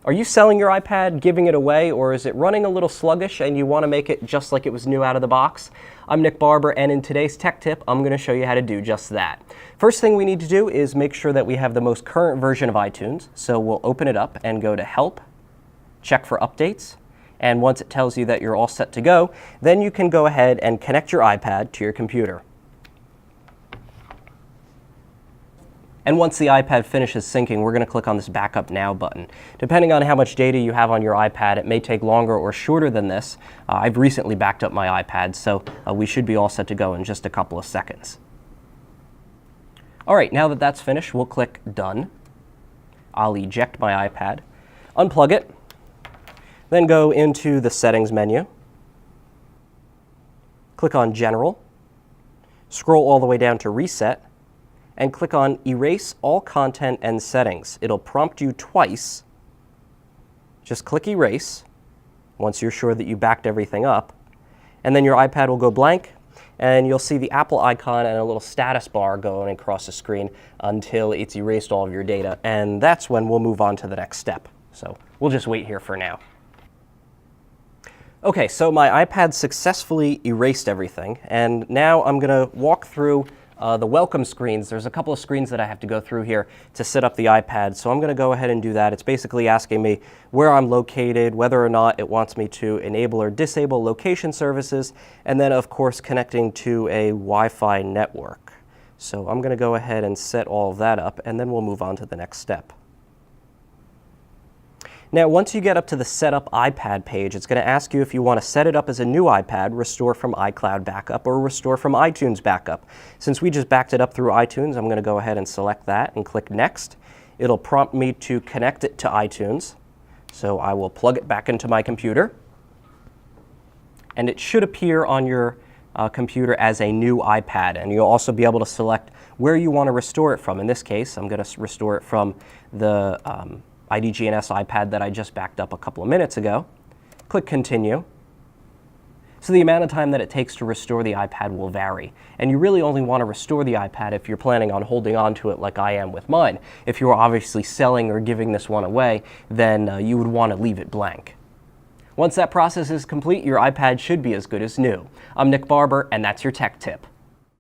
Are you selling your iPad, giving it away, or is it running a little sluggish and you want to make it just like it was new out of the box? I'm Nick Barber, and in today's tech tip, I'm going to show you how to do just that. First thing we need to do is make sure that we have the most current version of iTunes. So we'll open it up and go to Help, check for updates, and once it tells you that you're all set to go, then you can go ahead and connect your iPad to your computer. And once the iPad finishes syncing, we're going to click on this Backup Now button. Depending on how much data you have on your iPad, it may take longer or shorter than this. I've recently backed up my iPad, so we should be all set to go in just a couple of seconds. All right, now that that's finished, we'll click Done. I'll eject my iPad, unplug it, then go into the Settings menu, click on General, scroll all the way down to Reset, and click on Erase All Content and Settings. It'll prompt you twice. Just click Erase once you're sure that you backed everything up. And then your iPad will go blank, and you'll see the Apple icon and a little status bar going across the screen until it's erased all of your data. And that's when we'll move on to the next step. So we'll just wait here for now. Okay, so my iPad successfully erased everything, and now I'm going to walk through the welcome screens. There's a couple of screens that I have to go through here to set up the iPad, so I'm going to go ahead and do that. It's basically asking me where I'm located, whether or not it wants me to enable or disable location services, and then of course connecting to a Wi-Fi network. So I'm going to go ahead and set all of that up, and then we'll move on to the next step. Now, once you get up to the Setup iPad page, it's going to ask you if you want to set it up as a new iPad, restore from iCloud backup, or restore from iTunes backup. Since we just backed it up through iTunes, I'm going to go ahead and select that and click Next. It'll prompt me to connect it to iTunes. So I will plug it back into my computer. And it should appear on your computer as a new iPad. And you'll also be able to select where you want to restore it from. In this case, I'm going to restore it from the IDG.se iPad that I just backed up a couple of minutes ago. Click Continue. So the amount of time that it takes to restore the iPad will vary. And you really only want to restore the iPad if you're planning on holding on to it like I am with mine. If you're obviously selling or giving this one away, then you would want to leave it blank. Once that process is complete, your iPad should be as good as new. I'm Nick Barber, and that's your tech tip.